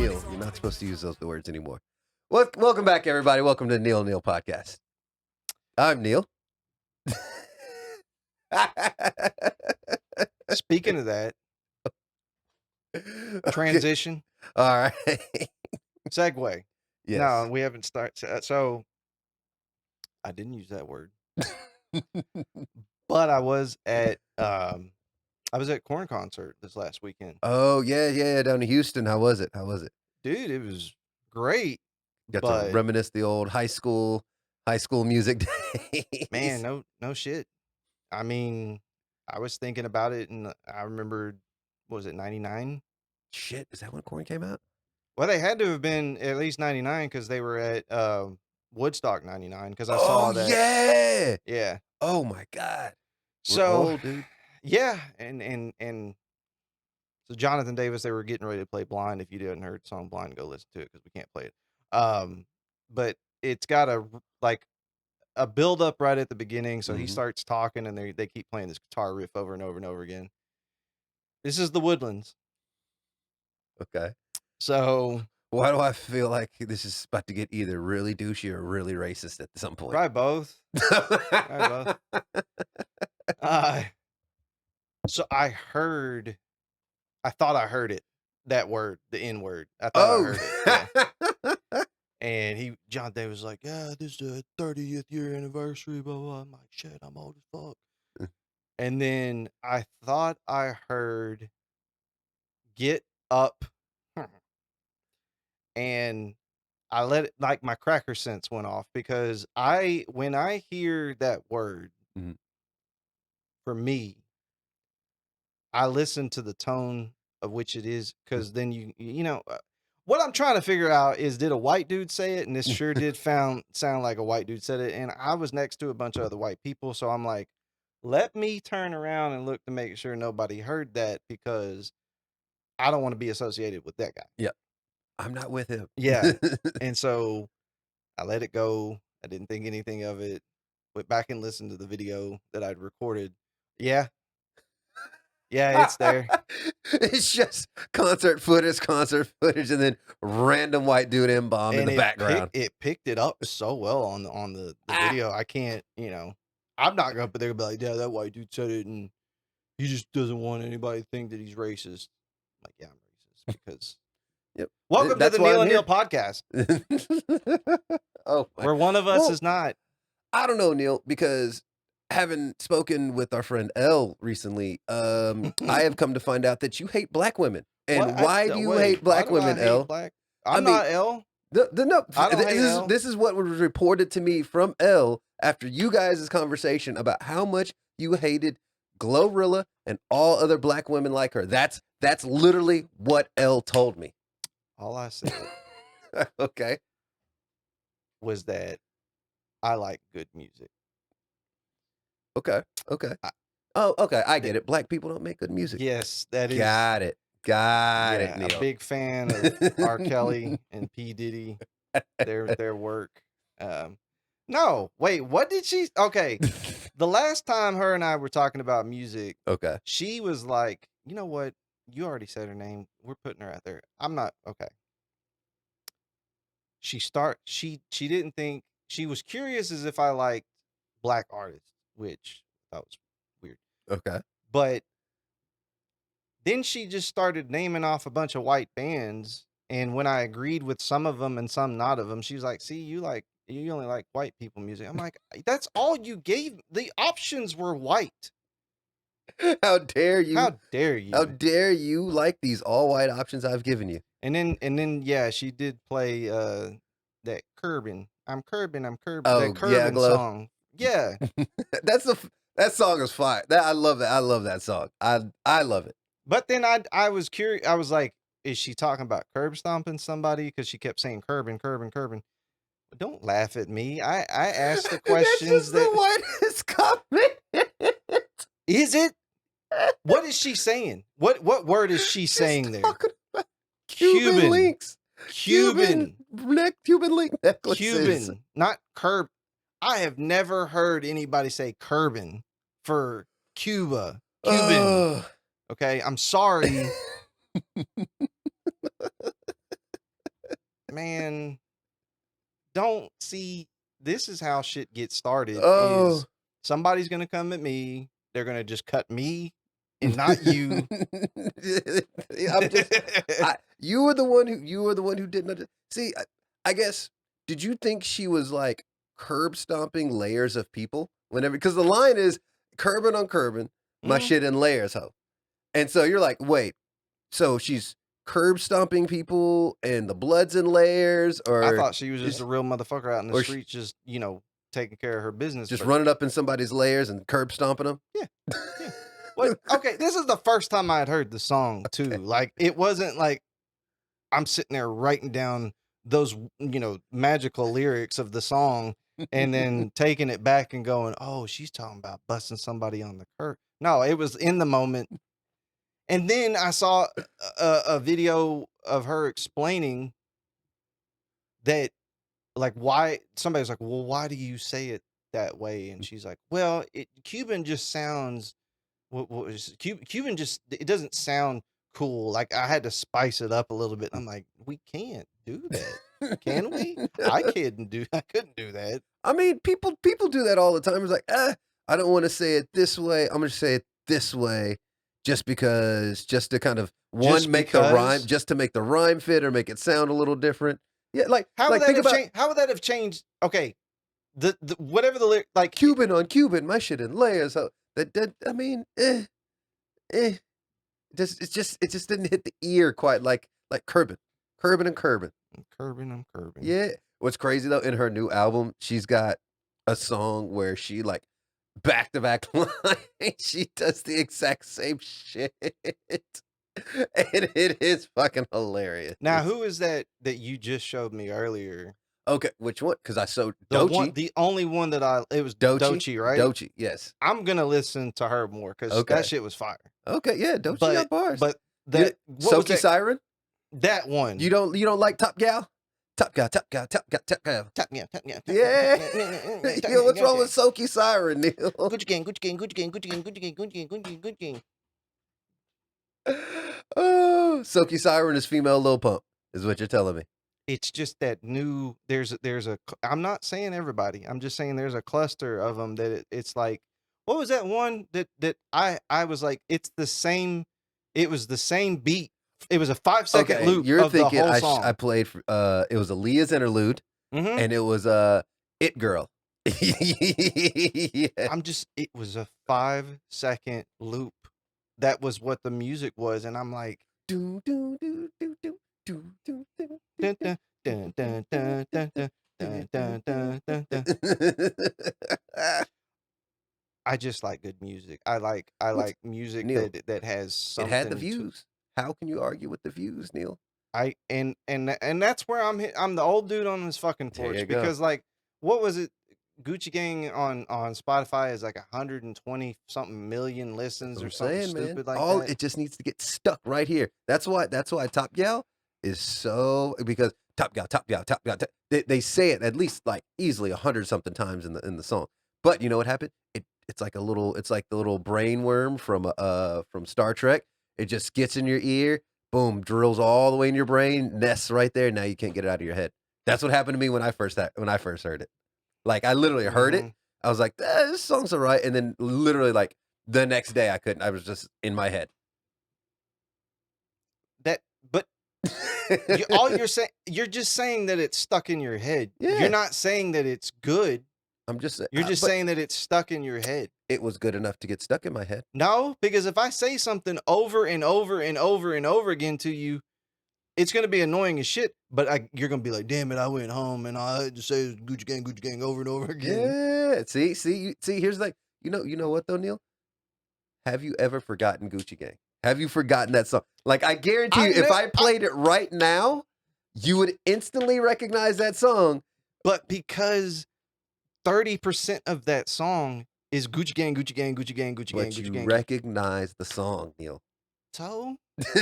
Neal. You're not supposed to use those words anymore. Welcome back, everybody. Welcome to the Neal Podcast. I'm Neal. Speaking of that, transition, All right. segue. Yes. No, we haven't started. So I didn't use that word, but I was at Korn concert this last weekend. Oh, yeah. Down in Houston. How was it? Dude, it was great. Got but to reminisce the old high school music days. Man, no shit. I mean, I was thinking about it, and I remembered, what was it, 99? Shit, is that when Korn came out? Well, they had to have been at least 99 because they were at Woodstock 99 because I saw that. Yeah. Yeah. Oh my God. We're So, old, dude. yeah, and so Jonathan Davis, they were getting ready to play Blind. If you didn't heard the song Blind, go listen to it because we can't play it. But it's got a build up right at the beginning. So he starts talking, and they keep playing this guitar riff over and over and over again. This is the Woodlands. Okay. So why do I feel like this is about to get either really douchey or really racist at some point? probably both. So I thought I heard it, that word, the N word. I thought I heard it. Yeah. And John Davis was like, yeah, this is the 30th year anniversary, blah, blah. I'm like, shit, I'm old as fuck. And then I thought I heard get up. And I let it, like, my cracker sense went off because when I hear that word, for me, I listen to the tone of which it is, because then you know what I'm trying to figure out is, did a white dude say it? And this sure did sound like a white dude said it. And I was next to a bunch of other white people, so I'm like, let me turn around and look to make sure nobody heard that, because I don't want to be associated with that guy. Yeah, I'm not with him. Yeah. And so I let it go. I didn't think anything of it. Went back and listened to the video that I'd recorded. Yeah, it's there. It's just concert footage, and then random white dude M-bomb in the background. It picked it up so well on the video. I can't, I'm not gonna put there and be like, yeah, that white dude said it, and he just doesn't want anybody to think that he's racist. I'm like, yeah, I'm racist because. Yep. Welcome to the Neal and Neal podcast. Oh, where one of us is not. I don't know, Neal, because having spoken with our friend L recently, I have come to find out that you hate black women. And why do you hate black women, L? I'm not L. No, I don't hate L. This is what was reported to me from L after you guys' conversation about how much you hated Glorilla and all other black women like her. That's literally what L told me. All I said okay, was that I like good music. Okay. Okay. I get it. Black people don't make good music. Yes, that is. Got it, Neal. A big fan of R. Kelly and P. Diddy, their work. No, wait, what did she? Okay, the last time her and I were talking about music, okay, she was like, you know what? You already said her name. We're putting her out there. I'm not okay. She didn't think, she was curious as if I liked black artists, which I thought was weird. Okay. But then she just started naming off a bunch of white bands, and when I agreed with some of them and some not of them, she was like, see, you only like white people music. I'm like, that's all you gave. The options were white. How dare you? How dare you? How dare you like these all white options I've given you? And then yeah, she did play that Curbin. I'm Curbin. Oh, that Curbin song. Yeah. That song is fire. I love that. I love that song. I love it. But then I was curious. I was like, is she talking about curb stomping somebody? Because she kept saying Curbin. But don't laugh at me. I asked the questions. That's just the whitest comment. Is it? What is she saying? What word is she saying there? Cuban links. Cuban link necklaces. Cuban, not curb. I have never heard anybody say Curbin for Cuba. Cuban. Okay, I'm sorry. man, don't see. This is how shit gets started. Oh. Is somebody's gonna come at me? They're gonna just cut me, and not you. I'm just. You were the one who didn't see. I guess. Did you think she was like curb stomping layers of people whenever? Because the line is curbing on curbing my shit in layers, ho. And so you're like, wait. So she's curb stomping people and the blood's in layers, I or thought she was just a real motherfucker out in the or streets, just taking care of her business. just but running up in somebody's layers and curb stomping them. Yeah. What? Okay, this is the first time I had heard the song too. Okay. Like, it wasn't like I'm sitting there writing down those magical lyrics of the song and then taking it back and going, oh, she's talking about busting somebody on the curb. No, it was in the moment. And then I saw a video of her explaining that, like, why somebody was like, well, why do you say it that way? And she's like, well, Cuban just sounds, what was Cuban just, it doesn't sound cool. Like, I had to spice it up a little bit. And I'm like, we can't do that. Can we? I couldn't do that. I mean, people do that all the time. It's like, I don't want to say it this way. I'm gonna say it this way, just to kind of make the rhyme, just to make the rhyme fit or make it sound a little different. Yeah, like how would that have changed? Okay, the whatever the lyric, like Cuban on Cuban, my shit in layers. So that I mean, it just didn't hit the ear quite like curbing and curbing. I'm curbing. Yeah. What's crazy though, in her new album, she's got a song where she like back-to-back line, she does the exact same shit. And it is fucking hilarious. Now, who is that you just showed me earlier? Okay, which one? Because I saw Doechii. The only one that it was Doechii, right? Doechii, yes. I'm gonna listen to her more because that shit was fire. Okay, yeah, Doechii got bars. But that Soaky Siren? That one. You don't like Top Gal? Top Gal. Yeah. Yo, what's wrong with Soaky Siren, Neal? Gucci gang. Oh, Soaky Siren is female Lil Pump, is what you're telling me. It's just that new. There's a. I'm not saying everybody. I'm just saying there's a cluster of them that it's like. What was that one that I was like? It's the same. It was the same beat. It was a 5-second loop. You're of thinking the whole song. I played for, it was Aaliyah's interlude, and it was It Girl. Yeah. It was a 5-second loop. That was what the music was, and I'm like, do do do do do do do do. Dun, dun, dun, dun, dun, dun, dun, dun, dun, dun, dun. I just like good music. I like music Neal, that has something. It had the views. How can you argue with the views, Neal? And that's where I'm the old dude on this fucking porch, because like, what was it? Gucci Gang on Spotify is like 120 something million listens or something stupid like that. It just needs to get stuck right here. That's why Top Gal is so, because Top Gal. They say it at least like easily 100 something times in the song. But you know what happened? It's like the little brain worm from Star Trek. It just gets in your ear, boom, drills all the way in your brain, nests right there. Now you can't get it out of your head. That's what happened to me when I first heard it. Like, I literally heard it. I was like, this song's all right. And then literally like the next day I couldn't. I was just in my head. But all you're saying, you're just saying that it's stuck in your head. Yeah. You're not saying that it's good. I'm just saying. You're just saying that it's stuck in your head. It was good enough to get stuck in my head. No, because if I say something over and over and over and over again to you, it's going to be annoying as shit, but you're going to be like, damn it, I went home and I had to say Gucci Gang over and over again. Yeah. See, here's like, you know what though, Neal? Have you ever forgotten Gucci Gang? Have you forgotten that song? Like, I guarantee you, if I played it right now, you would instantly recognize that song. But because 30% of that song is Gucci Gang. But you recognize the song, Neal. So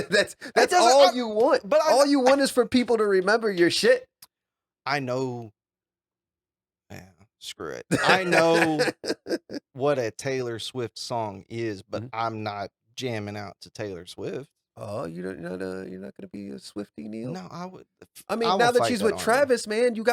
that's all you want. But all you want is for people to remember your shit. I know. Yeah, screw it. I know what a Taylor Swift song is, but I'm not jamming out to Taylor Swift. Oh, you're not gonna be a Swiftie, Neal? No, I would. I I mean, will now that fight she's that with army. Travis, man, you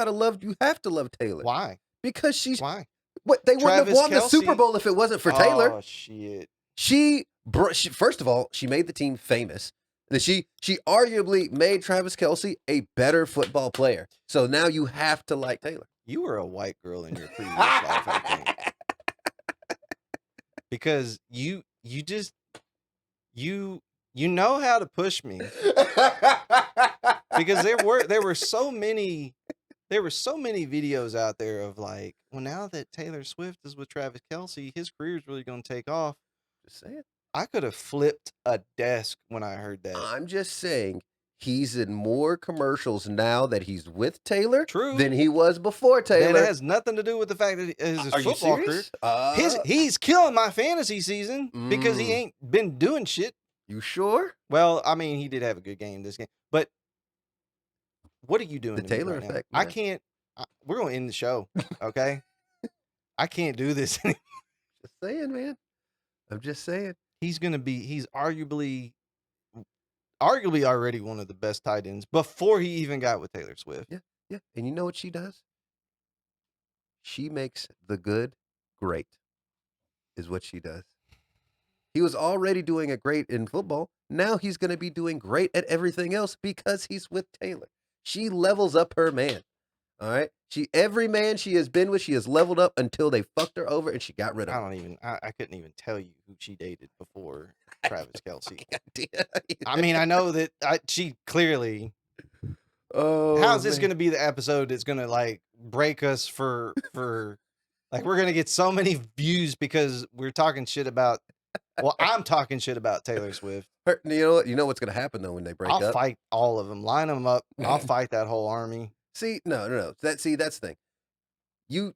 have to love Taylor Why? because she's Why? what they wouldn't have Travis won the Super Kelce. Bowl if it wasn't for Taylor. Oh shit. She first of all, she made the team famous. She arguably made Travis Kelce a better football player. So now you have to like Taylor. You were a white girl in your previous life, I think, because you just you know how to push me, because there were so many videos out there of like, well, now that Taylor Swift is with Travis Kelce, his career's really going to take off. Just saying. I could have flipped a desk when I heard that. I'm just saying he's in more commercials now that he's with Taylor True. than he was before Taylor. That has nothing to do with the fact that his Are you football career. serious? He's killing my fantasy season because he ain't been doing shit. You sure? Well, I mean, he did have a good game this game, but what are you doing? The to me Taylor right now? effect. I man. can't. We're going to end the show, okay? I can't do this anymore. Just saying, man. I'm just saying. He's arguably already one of the best tight ends before he even got with Taylor Swift. Yeah, yeah. And you know what she does? She makes the good great, is what she does. He was already doing a great in football. Now he's going to be doing great at everything else because he's with Taylor. She levels up her man. All right. Every man she has been with, she has leveled up until they fucked her over and she got rid of him. I couldn't even tell you who she dated before Travis Kelce. Idea. I mean, I know that she clearly. Oh, how's this going to be the episode that's going to like break us for like we're going to get so many views because we're talking shit about. Well, I'm talking shit about Taylor Swift. You know what's going to happen though when they break up? I'll fight all of them. Line them up. I'll fight that whole army. See, no. That's the thing. You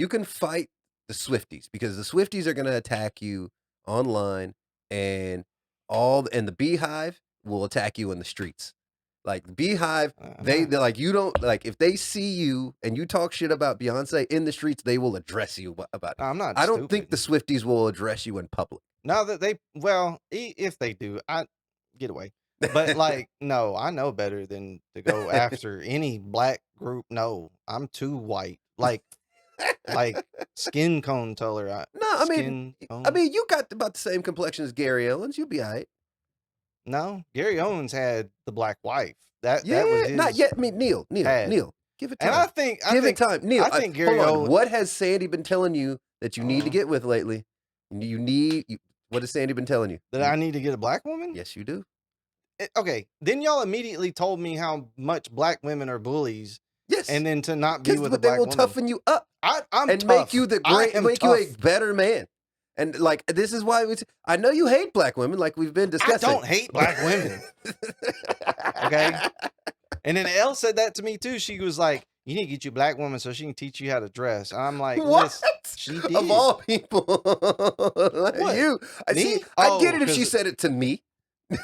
can fight the Swifties because the Swifties are going to attack you online and the Beehive will attack you in the streets. Like the Beehive, they're like, you don't like, if they see you and you talk shit about Beyonce in the streets, they will address you about it. I'm not. I don't think the Swifties will address you in public. Now that if they do, I get away. But like, no, I know better than to go after any black group. No, I'm too white. Like skin cone color. I mean, you got about the same complexion as Gary Owens. You'll be all right. No, Gary Owens had the black wife. That was his. Not yet. I mean, Neal, give it time. And I think time. Neal, I think Gary Owens. What has Sandy been telling you that you need to get with lately? What has Sandy been telling you? That I need to get a black woman? Yes, you do. Okay, then y'all immediately told me how much black women are bullies. Yes, and then to not be with a black woman. They will toughen you up. I'm and tough. Make you a better man. And like this is why I know you hate black women, like we've been discussing. I don't hate black women. Okay. And then Elle said that to me too. She was like, "You need to get you a black woman so she can teach you how to dress." And I'm like, "What?" She did. Of all people, like what? You? I me? see. I get it if she said it to me.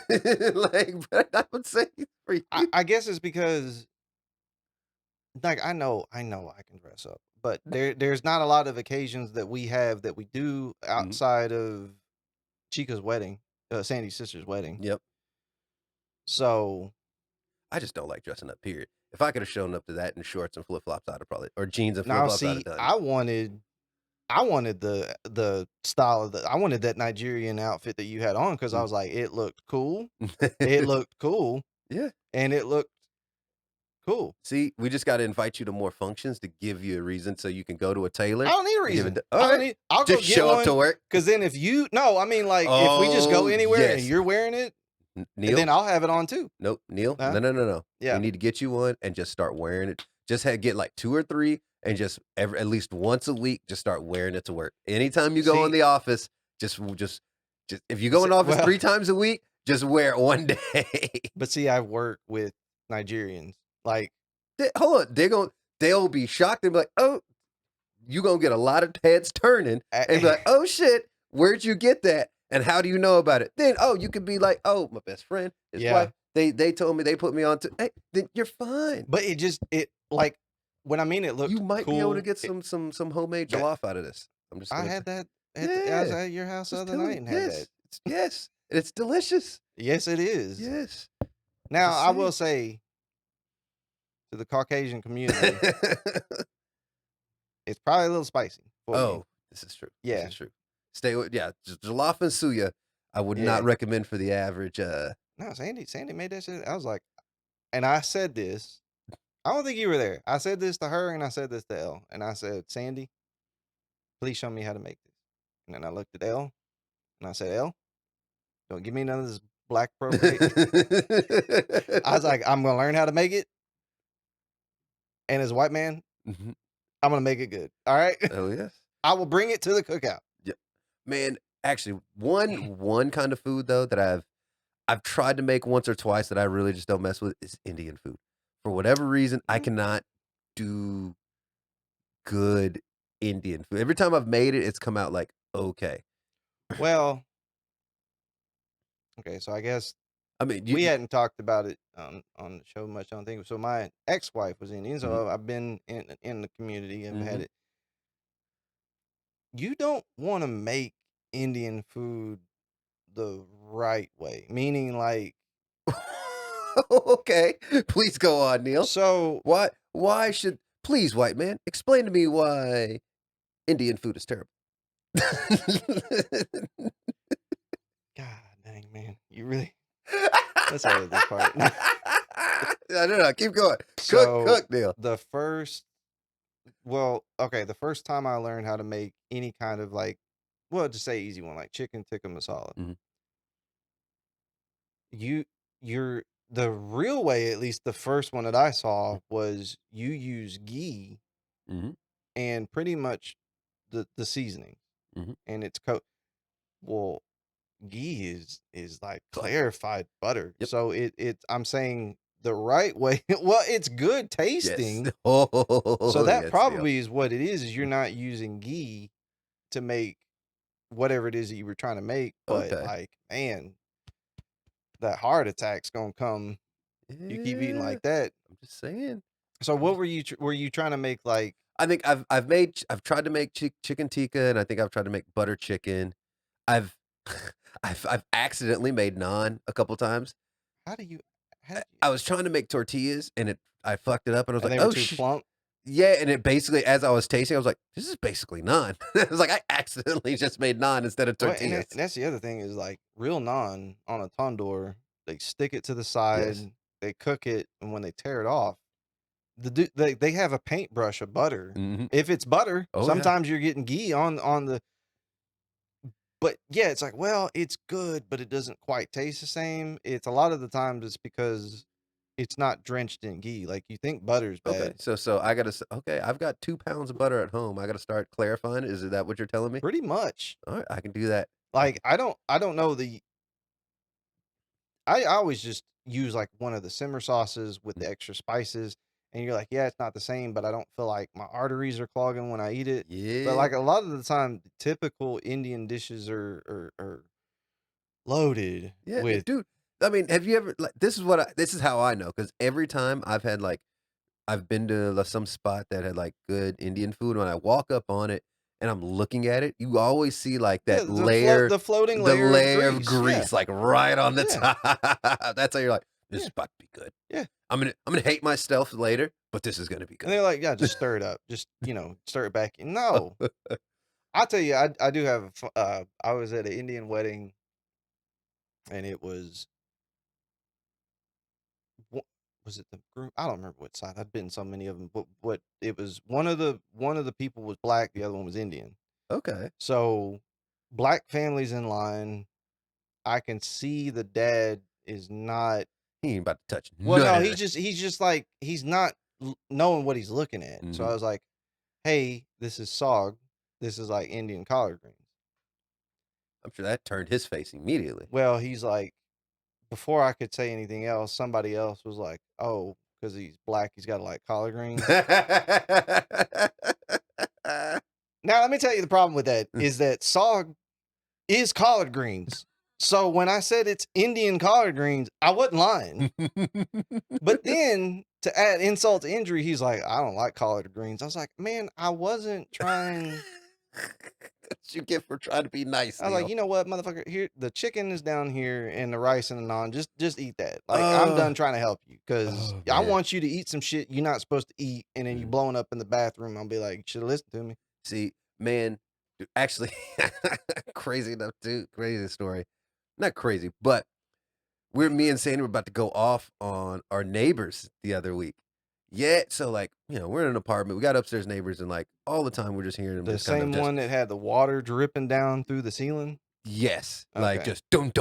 Like, but I would say for you. I guess it's because, like, I know I can dress up, but there's not a lot of occasions that we do outside of Chica's wedding, Sandy's sister's wedding. Yep. So, I just don't like dressing up. Period. If I could have shown up to that in shorts and flip flops, I'd have probably jeans and flip flops. I'd have done it. I wanted the style of I wanted that Nigerian outfit that you had on because I was like, it looked cool. It looked cool. Yeah. And it looked cool. See, we just got to invite you to more functions to give you a reason so you can go to a tailor. I don't need a reason. I'll just show up to work. Because then if we just go anywhere and you're wearing it, Neal, then I'll have it on too. Nope, Neal. No. Yeah. We need to get you one and just start wearing it. Just get like 2 or 3 and just at least once a week, just start wearing it to work. Anytime you go in the office, just if you go in the office 3 times a week, just wear it one day. But see, I work with Nigerians. Like, hold on, they'll be shocked and be like, "Oh, you gonna get a lot of heads turning," and be like, "Oh shit, where'd you get that? And how do you know about it?" Then, you could be like, "Oh, my best friend, his wife, they told me, they put me on to." Hey, then you're fine. But it like when I mean it looked. You might cool, be able to get some homemade jollof out of this. I had that. I was at your house the other night and had that. Yes, it's delicious. Yes, it is. Yes. Now, Just I will saying. say to the Caucasian community, it's probably a little spicy for you. Oh, this is true. This Yeah. is true. Stay with jollof and suya. I would not Yeah. recommend for the average. No, Sandy made that shit. I was like, and I said this. I don't think you were there. I said this to her and I said this to Elle. And I said, Sandy, please show me how to make this. And then I looked at Elle and I said, Elle, don't give me none of this black appropriation. I was like, I'm gonna learn how to make it. And as a white man, Mhm. I'm gonna make it good. All right. Oh yes. I will bring it to the cookout. Yeah. Man, actually, one kind of food though that I've tried to make once or twice that I really just don't mess with is Indian food. For whatever reason, I cannot do good Indian food. Every time I've made it, it's come out like okay. Well, okay, so I guess I mean, we hadn't talked about it on the show much, I don't think. So my ex-wife was Indian, Mhm. so I've been in the community and had Mhm. it. You don't want to make Indian food the right way, meaning like Okay, please go on, Neil. so. Why should please, white man, explain to me why Indian food is terrible. God dang, man, you really. Let's edit this part. No, keep going. So Cook, Neil. the first, well, okay, the first time I learned how to make any kind of like, well, just say easy one, like chicken tikka masala. Mhm. You're the real way, at least the first one that I saw was you use ghee Mhm. and pretty much the seasoning, Mhm. and it's well, ghee is like Butter. clarified butter. Yep. So I'm saying the right way. Well, it's good tasting. Yes. Oh, So that yes, Neil. probably is what it is you're not using ghee to make whatever it is that you were trying to make, but Okay. like, man, that heart attack's gonna come. You keep eating Yeah, like that. I'm just saying. So what were you trying to make like? I think I've tried to make chicken tikka, and I think I've tried to make butter chicken. I've I've accidentally made naan a couple times. How do you? How I did you? I was trying to make tortillas, and I fucked it up, and I was And like, they were "Oh, too plump. yeah," and it basically as I was tasting, I was like, "This is basically naan." I was like, "I accidentally just made naan instead of Well, tortillas." and that's the other thing is like real naan on a tandoor. They stick it to the Yes. side, they cook it, and when they tear it off, they have a paintbrush of butter. Mhm. If it's butter, Oh, yeah. sometimes you're getting ghee on the. But yeah, it's like, well, it's good, but it doesn't quite taste the same. It's a lot of the times it's because it's not drenched in ghee. Like you think butter's Okay, bad. so I gotta okay, I've got 2 pounds of butter at home, I gotta start clarifying it, is that what you're telling me? Pretty much. Alright, I can do that. I Like can I don't know the. I always just use like one of the simmer sauces with the extra spices, and you're like, yeah, it's not the same, but I don't feel like my arteries are clogging when I eat it. But Yeah. like a lot of the time, typical Indian dishes are loaded Yeah, with. dude, I mean, have you ever like, this is how I know because every time I've had, like I've been to some spot that had, like, good Indian food, when I walk up on it and I'm looking at it, you always see, like, Yeah, that layer the floating the layer of layer of grease. Yeah, grease, like, right on the yeah, top. That's how you're like, "This yeah, is about to be good. yeah. I'm gonna hate myself later, but this is gonna be And good." they're like, yeah, just stir it up, just stir it back in. No, I'll tell you, I do have. I was at an Indian wedding, and it was. Was it the group? I don't remember what side. I've been so many of them, but what it was one of the people was black, the other one was Indian. Okay. So black families in line. I can see the dad is not. He ain't about to touch Well, none no, of that. he's just like he's not knowing what he's looking at. So Mhm. I was like, "Hey, this is sog. This is like Indian collard greens." I'm sure that turned his face immediately. Well, he's like, before I could say anything else, somebody else was like, "Oh, because he's black, he's got to like collard greens." Now, let me tell you the problem with that is that sog is collard greens. So when I said it's Indian collard greens, I wasn't lying. But then to add insult to injury, he's like, I don't like collard greens. I was like, man, I wasn't trying That's what you get for trying to be nice, I was like, Neil. you know what, motherfucker? Here, the chicken is down here, and the rice and the naan. Just eat that. Like, I'm Oh, done trying to help you because oh I man. want you to eat some shit you're not supposed to eat, and then you Mhm. blowing up in the bathroom. I'll be like, you should have listened to me. See, man, actually, crazy enough too. Crazy story. Not crazy, but me and Sandy were about to go off on our neighbors the other week. Yeah, so like, we're in an apartment. We got upstairs neighbors, and like all the time we're just hearing them The just kind of same just one that had the water dripping down through the ceiling. yes, like Okay. just don't,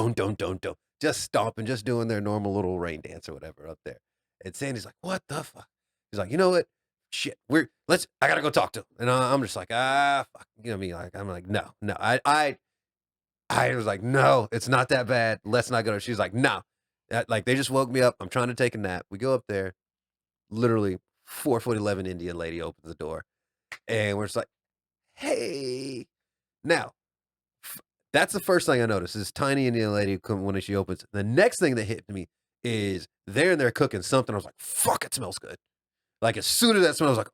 just stomping, just doing their normal little rain dance or whatever up there. And Sandy's like, "What the fuck?" He's like, "You know what? Shit, I gotta go talk to him." And I'm just like, fuck, you know me, like I'm like, no, no, I was like, no, it's not that bad. Let's not go. She's like, no, like they just woke me up. I'm trying to take a nap. We go up there. Literally, 4'11" Indian lady opens the door, and we're just like, hey. Now, f- that's the first thing I noticed. This tiny Indian lady when she opens. The next thing that hit me is they're in there cooking something. I was like, fuck, it smells good. Like as soon as that smell, I was like,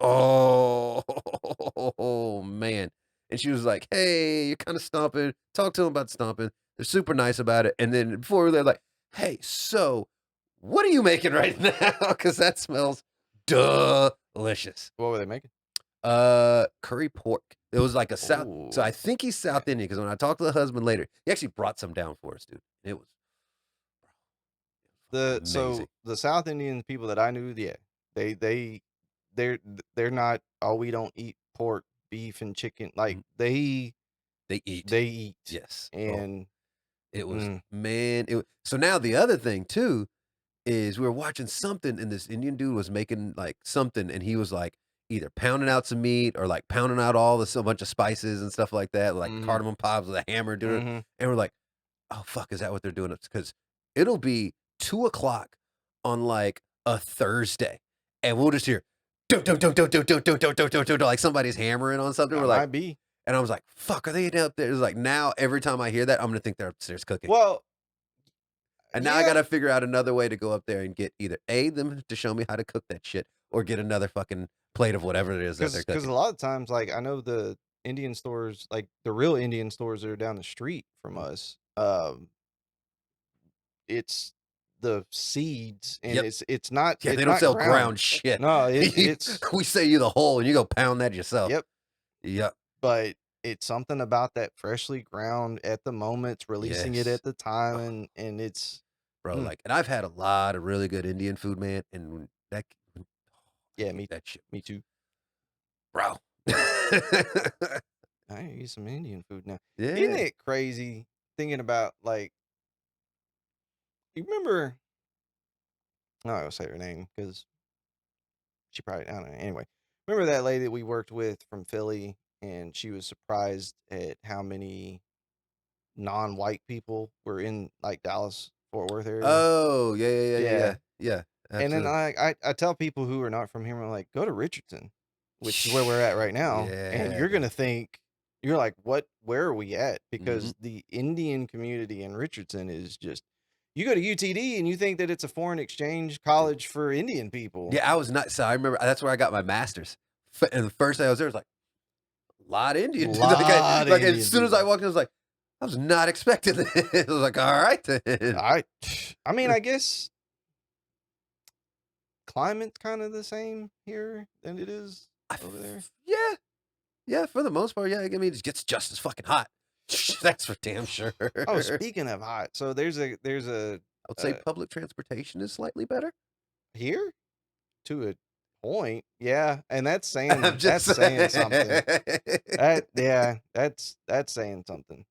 oh man. And she was like, hey, you're kind of stomping. Talk to them about stomping. They're super nice about it. And then before they're like, hey, so what are you making right now? Because that smells delicious. What were they making? Curry pork. It was like a South. So Oh, I think he's South Indian because when I talked to the husband later, he actually brought some down for us, dude. It was so amazing. the South Indian people that I knew, yeah, they they they're they're not. Oh, we don't eat pork, beef, and chicken. Like Mhm. they They eat. they eat, Yes. Oh, and it was mm, man. So now the other thing too is we were watching something and this Indian dude was making like something and he was like either pounding out some meat or like pounding out all this a bunch of spices and stuff like that, like mm-hmm, cardamom pops with a hammer doing it. mm-hmm. And we're like, oh fuck, is that what they're doing? Because it'll be 2 o'clock on like a Thursday, and we'll just hear like somebody's hammering on something. I We're like, might be. and I was like, fuck, are they up there? It's like now every time I hear that, I'm gonna think they're upstairs cooking. Well, And now I yeah, gotta figure out another way to go up there and get either A, them to show me how to cook that shit, or get another fucking plate of whatever it is that they're because cooking. a lot of times, like I know the Indian stores, like the real Indian stores that are down the street from Mhm. us. It's the seeds, and Yep. it's not Yeah, they don't not sell ground. ground shit. No, it's We sell you the whole, and you go pound that yourself. yep. Yep. But it's something about that freshly ground at the moment, releasing it Yes. at the time, Oh, and it's bro, mm, like, and I've had a lot of really good Indian food, man, and I yeah, ate that shit, me too. bro. I need to eat some Indian food now. Isn't Yeah. it crazy thinking about like you remember? I'm not gonna say her name because she probably I don't know. Anyway, remember that lady that we worked with from Philly, and she was surprised at how many non-white people were in like Dallas Fort Worth area. Oh, yeah, yeah, yeah, yeah, Yeah, yeah. Yeah, and then absolutely. I tell people who are not from here, I'm like, go to Richardson, which is where we're at right now, and Yeah, you're dude. gonna think you're like, what? Where are we at? Mhm. Because the Indian community in Richardson is just. You go to UTD and you think that it's a foreign exchange Dude. college for Indian people. Yeah, I was not so I remember that's where I got my master's. And the first day I was there, it was like, a lot of Indian dude, Lot of like, as Indian soon as I people. walked in, I was like, I was not expecting this. I was like, "Alright then." I I mean, I guess climate's kind of the same here than it is over there. Yeah, yeah, for the most part, yeah, I mean, it gets just as fucking hot. That's for damn sure. Oh, speaking of hot, so there's a I would say uh public transportation is slightly better. here to a point, yeah, and I'm just that's saying saying. something. That yeah, that's saying something.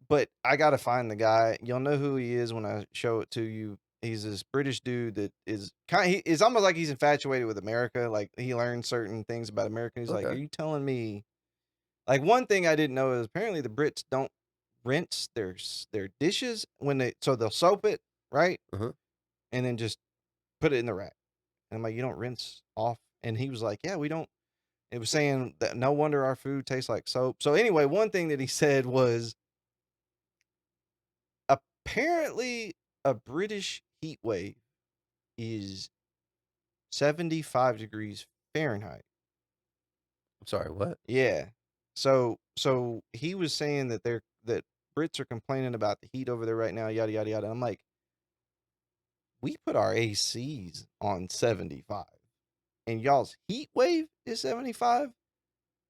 But I gotta find the guy. You'll know who he is when I show it to you. He's this British dude that is kind. It's almost like he's infatuated with America. Like he learned certain things about America. He's like, "Are Okay. you telling me?" Like one thing I didn't know is apparently the Brits don't rinse their dishes when so they'll soap it right Uh-huh. and then just put it in the rack. And I'm like, you don't rinse off. And he was like, yeah, we don't. It was saying that no wonder our food tastes like soap. So anyway, one thing that he said was apparently a British heat wave is 75 degrees Fahrenheit. I'm sorry, what? Yeah. So he was saying that Brits are complaining about the heat over there right now, yada yada yada. I'm like, we put our ACs on 75, and y'all's heat wave is 75.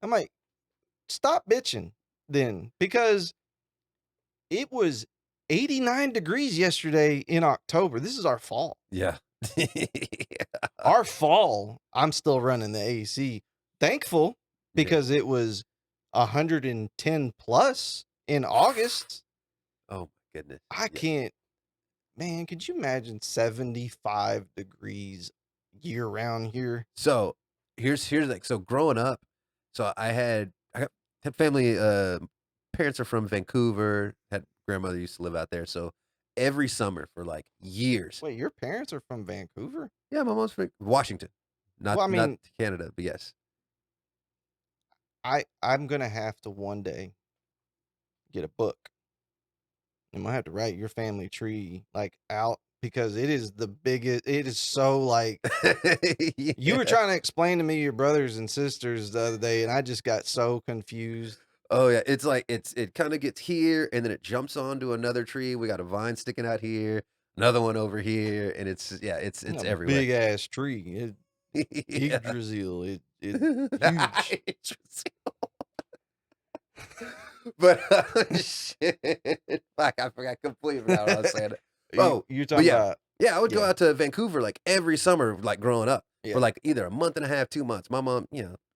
I'm like, stop bitching then, because it was 89 degrees yesterday in October. This is our fall. Yeah. Our fall, I'm still running the AC. Thankful, Yeah. because it was 110 plus in August. Oh my goodness. I Yeah. can't, man, could you imagine 75 degrees year round here? So here's like, so growing up, so had family, parents are from Vancouver, had grandmother used to live out there. So every summer for like years. Wait, your parents are from Vancouver? Yeah, my mom's from Washington. Not Well, I not mean, Canada, but yes. I'm gonna have to one day get a book. I'm gonna have to write your family tree like out, because it is the biggest. It is so like, you were Yeah. trying to explain to me your brothers and sisters the other day, and I just got so confused. Oh yeah, it's like it kind of gets here and then it jumps onto another tree. We got a vine sticking out here, another one over here, and it's A everywhere. big ass tree. Yeah. Yggdrasil. It huge. But shit, fuck, I forgot completely forgot what I was saying. Oh, You're but talking about, yeah, I would go yeah, out to Vancouver like every summer, like growing up, for yeah. like either a month and a half, 2 months. My mom,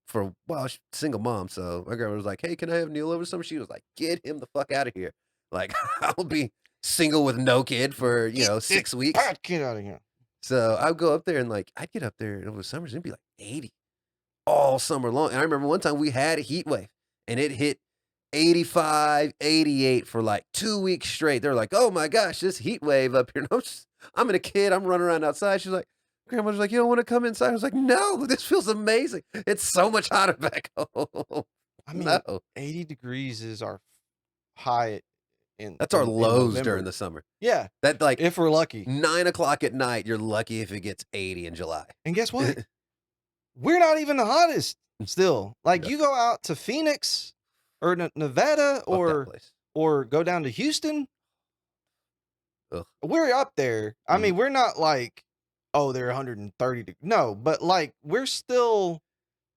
for well, she's a single mom, so my grandma was like, "Hey, can I have Neil over summer?" She was like, "Get him the fuck out of here!" Like I'll be single with no kid for Get this 6 weeks. fat kid out of here. So I'd go up there and like I'd get up there over the summers, it'd be like 80 all summer long. And I remember one time we had a heat wave and it hit 85, 88 for like 2 weeks straight. They're like, "Oh my gosh, this heat wave up here." And I'm a kid, I'm running around outside. She's like, Grandma's like, "You don't want to come inside?" I was like, "No, this feels amazing. It's so much hotter back home." I mean, No. 80 degrees is our high in That's our in lows during November. the summer. Yeah, That like if we're lucky. 9 o'clock at night, you're lucky if it gets 80 in July. And guess what? We're not even the hottest still. Like, No, you go out to Phoenix or Nevada, fuck that place. or go down to Houston, Ugh. we're up there. I Mhm. mean, we're not like, oh, they're 130 no, but like, we're still,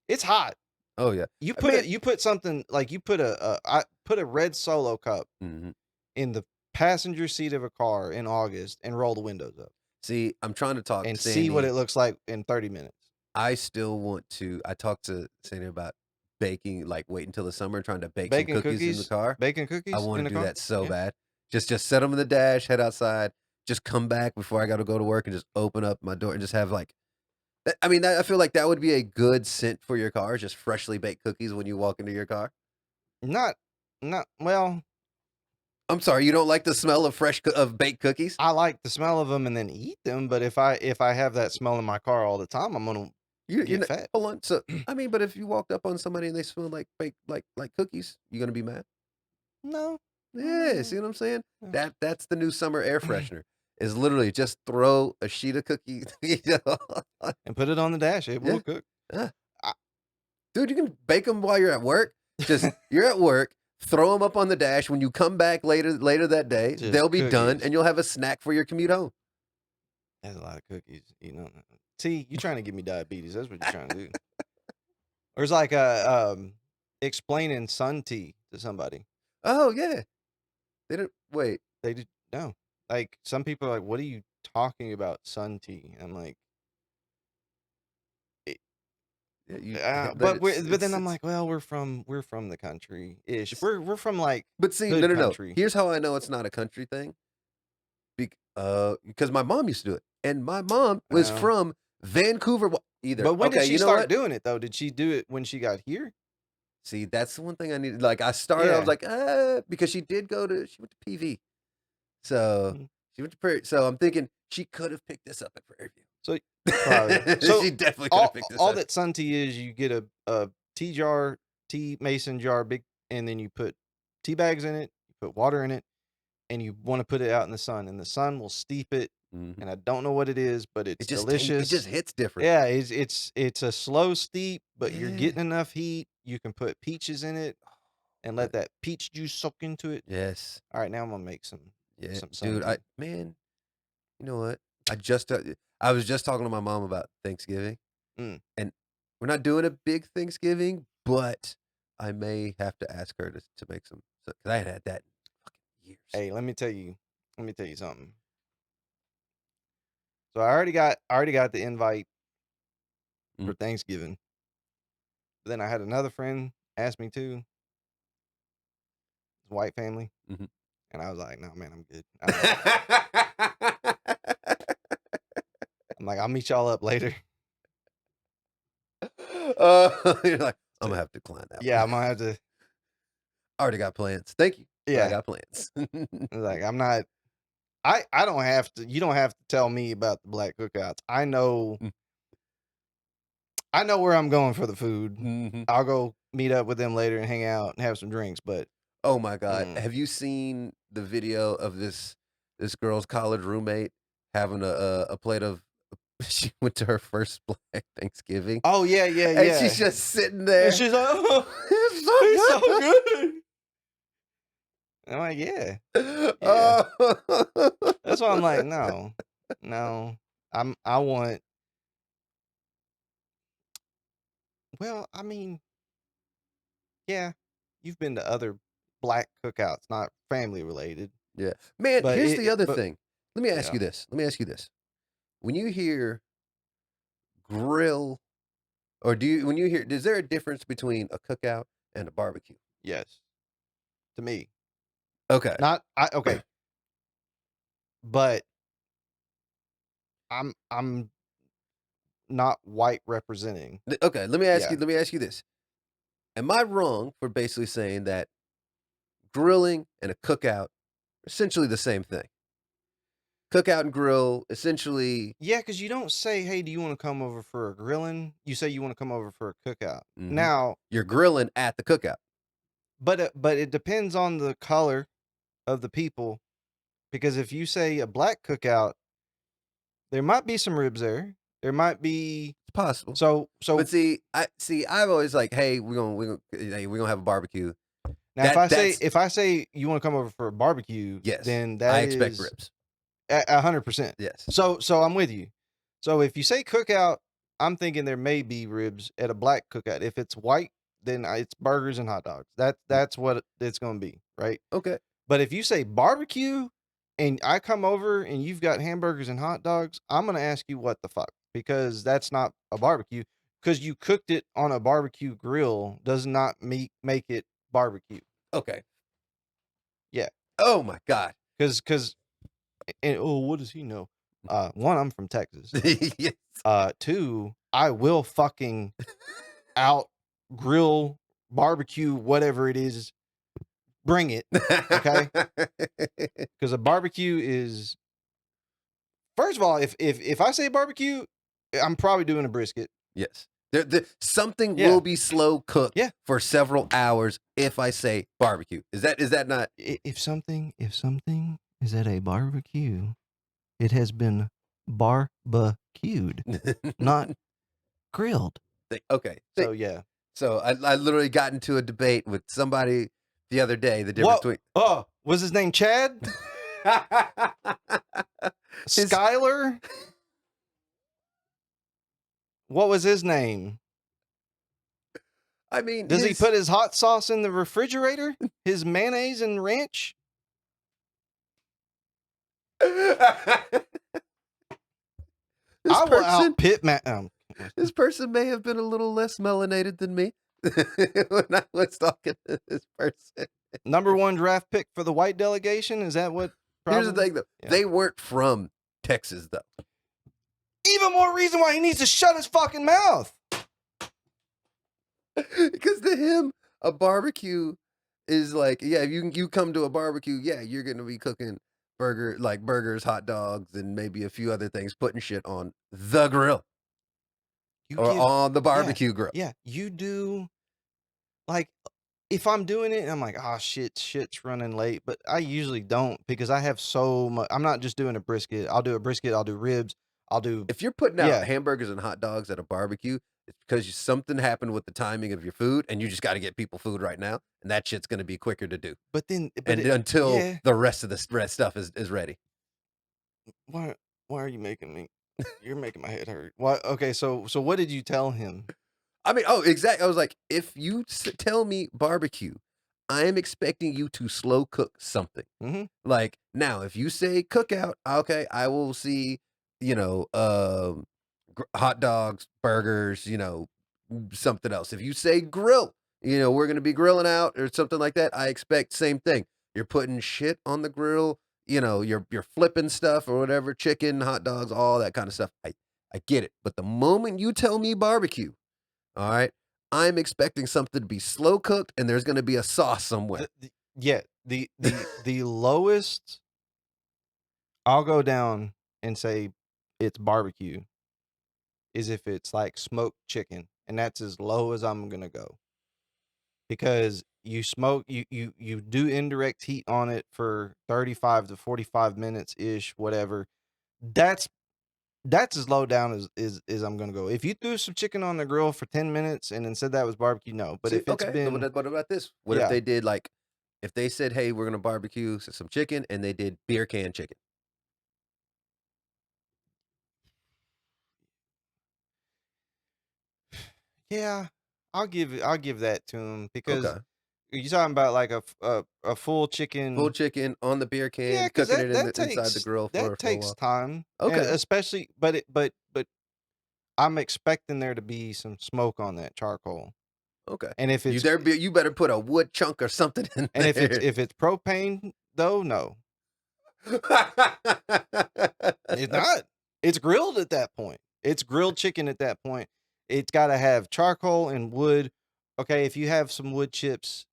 it's hot. Oh yeah. You I put mean, something like, I put a red Solo cup mhm. in the passenger seat of a car in August and roll the windows up See, I'm trying to talk and to see what Sandy. it looks like in 30 minutes. I talked to Sandy about baking, like wait until the summer, trying to bake some Baking cookies in the cookies, car. baking I cookies want in to the do car. that so Yeah. bad. Just set them in the dash, head outside, just come back before I got to go to work and just open up my door and just have like I mean, I feel like that would be a good scent for your car, just freshly baked cookies when you walk into your car. Not, well, I'm sorry, you don't like the smell of of baked cookies? I like the smell of them and then eat them, but if I have that smell in my car all the time, I'm gonna You're get not, fat. hold on. So I mean, but if you walked up on somebody and they smell like baked like cookies, you gonna be mad? No. Yeah, see what I'm saying? No. That's the new summer air freshener. Is literally just throw a sheet of cookie, And put it on the dash. It Yeah, will cook. yeah. I Dude, you can bake them while you're at work. Just you're at work, throw them up on the dash. When you come back later that day, Just they'll be done, cookies. and you'll have a snack for your commute home. That's a lot of cookies. You know. See, you're trying to give me diabetes. That's what you're trying to do. There's like a explaining sun tea to somebody. Oh yeah, they didn't wait. They did no. Like, some people are like, "What are you talking about, sun tea?" I'm like, Yeah, but but then I'm it's like, well, we're from the country ish. We're from like but see, hood no. country. Here's how I know it's not a country thing. Because my mom used to do it, and my mom was Uh, from Vancouver. Either but when did okay, she you know start what? doing it though? Did she do it when she got here? See, that's the one thing I needed. Like, I started, I was Yeah. like, because she went to PV, so Mm. she went to Prairie. So I'm thinking she could have picked this up at Prairie So probably. View. So She definitely could have picked this all up. that sun tea is, you get a tea jar, tea mason jar, big, and then you put tea bags in it. You put water in it, and you want to put it out in the sun, and the sun will steep it. Mhm. And I don't know what it is, but It it's just it delicious. just hits different. Yeah, it's a slow steep, but you're Yeah. getting enough heat. You can put peaches in it and let that peach juice soak into it. Yes. All right, now I'm gonna make some Yeah, dude. sundae. Man, you know what? I was just talking to my mom about Thanksgiving, Mm. and we're not doing a big Thanksgiving, but I may have to ask her to make some because I had had that in fucking years. Hey, let me tell you something. So I already got the invite for Thanksgiving. But then I had another friend ask me to, white family, Mhm. and I was like, "No, man, I'm good." I'm like, "I'll meet y'all up later." You're like, I'm So, gonna have to decline that yeah, one. I'm gonna have to. I already got plans. Thank you, but I Yeah, got plans. like I'm not. I don't have to. You don't have to tell me about the black cookouts. I know. Mm. I know where I'm going for the food. Mhm. I'll go meet up with them later and hang out and have some drinks. But Oh my god, mm, have you seen the video of this girl's college roommate having a plate of she went to her first Black Thanksgiving, oh yeah, yeah, and she's yeah. just sitting And there. she's like, "Oh, it's It's so so good." I'm like, "Yeah, good. yeah." Oh. That's why I'm like, no, no. I want. Well, I mean, yeah, you've been to other black cookouts, not family related, Yeah. Man, but here's the other but thing. Let me ask yeah, you this. Let me ask you this. When you hear grill or do you when you hear is there a difference between a cookout and a barbecue? yes, to me, Okay. not I. Okay, but I'm not white representing. Okay, Yeah, let me ask you this. Am I wrong for basically saying that grilling and a cookout are essentially the same thing? Cookout and grill essentially yeah, because you don't say, "Hey, do you want to come over for a grilling?" You say you want to come over for a cookout. mhm, Now, you're grilling at the cookout. but it depends on the color of the people because if you say a black cookout, there might be some ribs there. There might be It's possible. so But I've always like, hey, we're gonna have a barbecue. now That's if I say you want to come over for a barbecue, yes. then I that expect is ribs. 100%. Yes. So I'm with you. So if you say cookout, I'm thinking there may be ribs at a black cookout. If it's white, then it's burgers and hot dogs. Mm, That's what it's going to be, right? okay. But if you say barbecue and I come over and you've got hamburgers and hot dogs, I'm going to ask you what the fuck because that's not a barbecue because you cooked it on a barbecue grill does not make it barbecue. Okay. Yeah. Oh my god. Cuz and oh, what does he know? One, I'm from Texas. Yes. Two, I will fucking out grill barbecue whatever it is. Bring it, okay? Because a barbecue is first of all, if I say barbecue, I'm probably doing a brisket. Yes. Something will Yeah, be slow cooked yeah. for several hours if I say barbecue. Is that not If something is at a barbecue, it has been barbecued, not grilled. okay. So yeah. So I literally got into a debate with somebody the other day, the difference What? between Oh, was his name Chad? his Skyler? What was his name? I mean Does he his put his hot sauce in the refrigerator? His mayonnaise and ranch? this I will person out pit this person may have been a little less melanated than me when I was talking to this person. number one draft pick for the white delegation. Is that what? Here's the Probably. thing though. Yeah. They weren't from Texas though. Even more reason why he needs to shut his fucking mouth. Because to him, a barbecue is like, yeah, if you come to a barbecue, yeah, you're gonna be cooking burgers, hot dogs, and maybe a few other things, putting shit on the grill You or give, on the yeah, barbecue grill. yeah. You do like if I'm doing it, I'm like, oh shit's running late. But I usually don't because I have so much. I'm not just doing a brisket. I'll do a brisket. I'll do ribs. I'll do If you're putting out yeah. hamburgers and hot dogs at a barbecue, It's because something happened with the timing of your food, and you just got to get people food right now, and that shit's gonna be quicker to do. But then, but And it, until yeah. the rest of the rest stuff is ready. Why? Why are you making me? You're making my head hurt. Why? Okay, so what did you tell him? I mean, oh, exactly. I was like, if you tell me barbecue, I am expecting you to slow cook something. Mm-hmm. Like now, if you say cookout, okay, I will see, you know, hot dogs, burgers, something else. If you say grill, we're gonna be grilling out or something like that. I expect same thing. You're putting shit on the grill. You're flipping stuff or whatever, chicken, hot dogs, all that kind of stuff. I get it. But the moment you tell me barbecue, all right, I'm expecting something to be slow cooked and there's gonna be a sauce somewhere. Yeah, the lowest I'll go down and say it's barbecue is if it's like smoked chicken, and that's as low as I'm gonna go because you do indirect heat on it for 35 to 45 minutes ish, whatever. That's that's as low down as I'm gonna go. If you threw some chicken on the grill for 10 minutes and then said that was barbecue, no. But See, if it's okay, been what about this? What if yeah, they did like if they said, "Hey, we're gonna barbecue some chicken," and they did beer can chicken? yeah, I'll give that to him because Okay. you're talking about like a full Full chicken. chicken on the beer Yeah, can, because cooking that it that inside the takes grill that for a takes while. time, and Okay. especially but I'm expecting there to be some smoke on that charcoal, Okay. and if it's You better put a wood chunk or something in and there. if it's propane though, no, it's not. It's grilled at that point. It's grilled chicken at that point. It's got to have charcoal and wood. Okay, if you have some wood chips,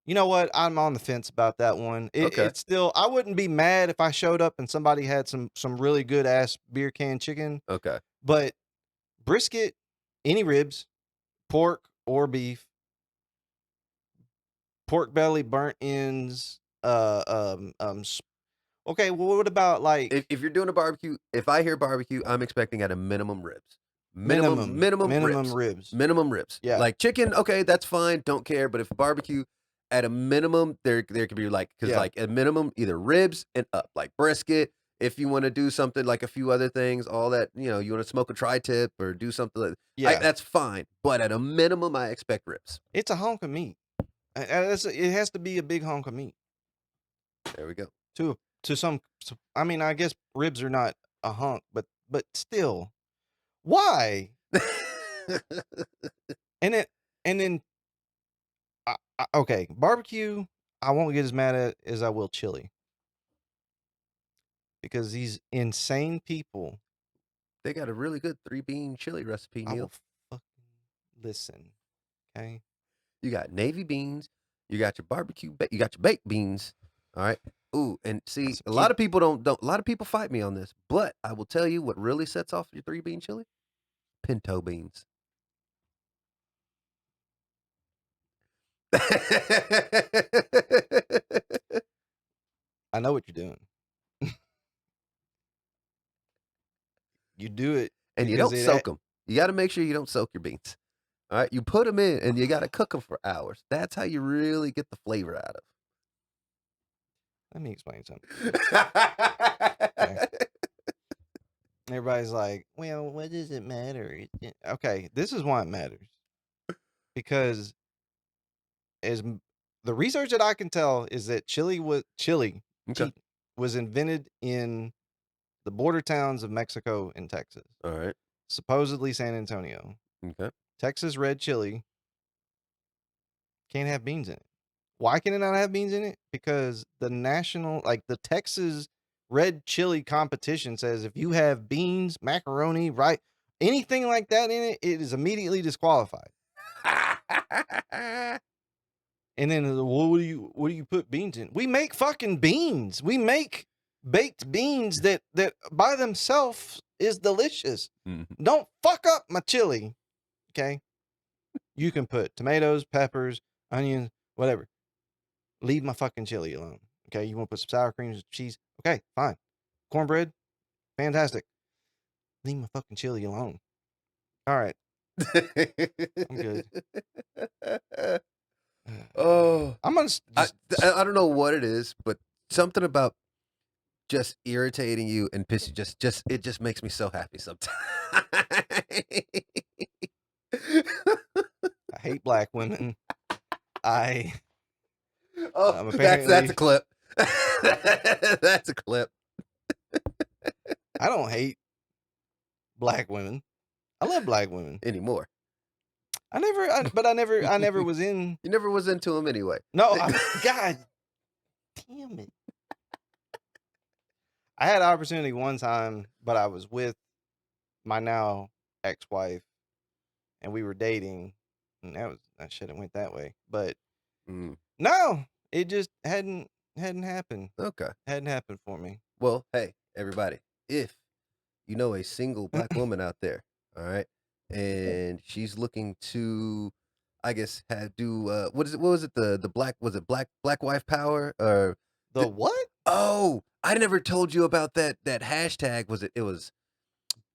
you know what? I'm on the fence about that one. Okay. It's still. I wouldn't be mad if I showed up and somebody had some really good ass beer can chicken, Okay. but brisket, any ribs, pork or beef, pork belly, burnt ends. Okay, well, what about like If you're doing a barbecue, if I hear barbecue, I'm expecting at a minimum ribs. Minimum minimum ribs. ribs? Minimum ribs. Yeah, Like chicken, okay, that's fine, don't care, but if barbecue at a minimum, there could be like cuz yeah, like at minimum either ribs and up, like brisket, if you want to do something like a few other things, all that, you want to smoke a tri-tip or do something like yeah. that's fine, but at a minimum I expect ribs. It's a hunk of meat. It has to be a big hunk of meat. There we go. To some, I mean, I guess ribs are not a hunk, but still, why? And it and then okay, barbecue. I won't get as mad at as I will chili because these insane people. They got a really good 3-bean chili recipe, I Neal. will fucking listen. Okay, You got navy beans, you got your you got your baked beans. All right. Ooh, and see, some a lot kid. of people don't a lot of people fight me on this, but I will tell you what really sets off your 3-bean chili? Pinto beans. I know what you're doing. You do it And you because don't it. soak them. You got to make sure you don't soak your beans. All right, you put them in and you got to cook them for hours. That's how you really get the flavor out of. Let me explain something to you. Okay. Everybody's like, well, what does it matter? Okay, this is why it matters. Because the research that I can tell is that chili Okay. cheap was invented in the border towns of Mexico and Texas. All right. Supposedly San Antonio. Okay. Texas red chili can't have beans in it. Why can it not have beans in it? Because the Texas red chili competition says if you have beans, macaroni, right, anything like that in it, it is immediately disqualified. And then what do you put beans in? We make fucking beans. We make baked beans that by themselves is delicious. Mhm. Don't fuck up my chili. Okay? You can put tomatoes, peppers, onions, whatever. Leave my fucking chili alone. Okay? You want to put some sour cream, some cheese? Okay, fine. Cornbread? Fantastic. Leave my fucking chili alone. All right. I'm good. Oh, I'm gonna just. I don't know what it is, but something about just irritating you and pissing just it just makes me so happy sometimes. I hate black women. I Oh, that's a apparently clip. That's a clip. I don't hate black women. I love black women. Anymore. I never was in. You never was into him anyway. No, God damn it. I had an opportunity one time, but I was with my now ex-wife, and we were dating, and that shit went that way. But no, it just hadn't happened. Okay. Hadn't happened for me. Well, hey, everybody, if you know a single black woman out there, all right, and she's looking to, I guess, what is it? What was it? The black was it black wife power or the what? Oh, I never told you about that hashtag. It was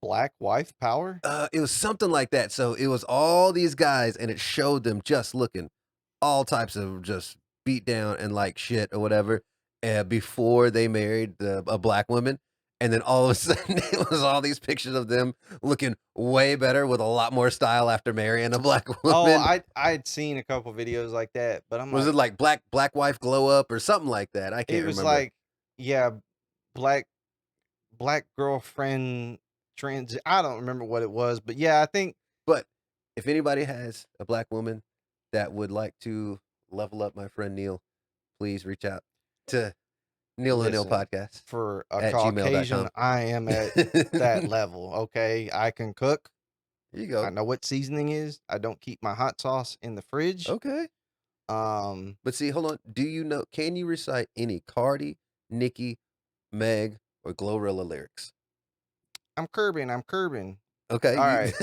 black wife power? It was something like that. So it was all these guys, and it showed them just looking all types of just beat down and like shit or whatever before they married a black woman. And then all of a sudden, it was all these pictures of them looking way better with a lot more style after marrying a black woman. Oh, I'd seen a couple videos like that, but was it like black wife glow up or something like that? I can't remember. It was like, yeah, black girlfriend trans. I don't remember what it was, but yeah, I think. But if anybody has a black woman that would like to level up my friend Neal, please reach out to Neal and Neal Podcast for a Caucasian. I am at that level. Okay, I can cook. There you go. I know what seasoning is. I don't keep my hot sauce in the fridge. Okay. But see, hold on. Do you know? Can you recite any Cardi, Nicki, Meg, or Glorilla lyrics? I'm curbing. Okay. All right.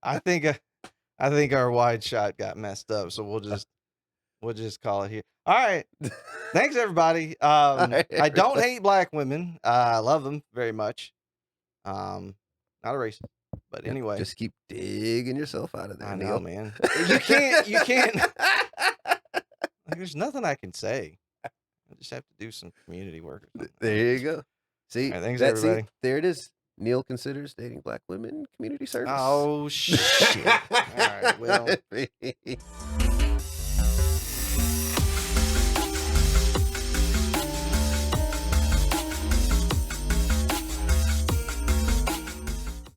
I think our wide shot got messed up, so we'll just call it here. All right. Thanks, everybody. I don't hate black women. I love them very much. Not a racist, but anyway. Just keep digging yourself out of there, I Neal. know, man. You can't. Like, there's nothing I can say. I just have to do some community work or something. There you go. See, right, thanks, everybody. There it is. Neal considers dating black women community service. Oh, shit. All right, well.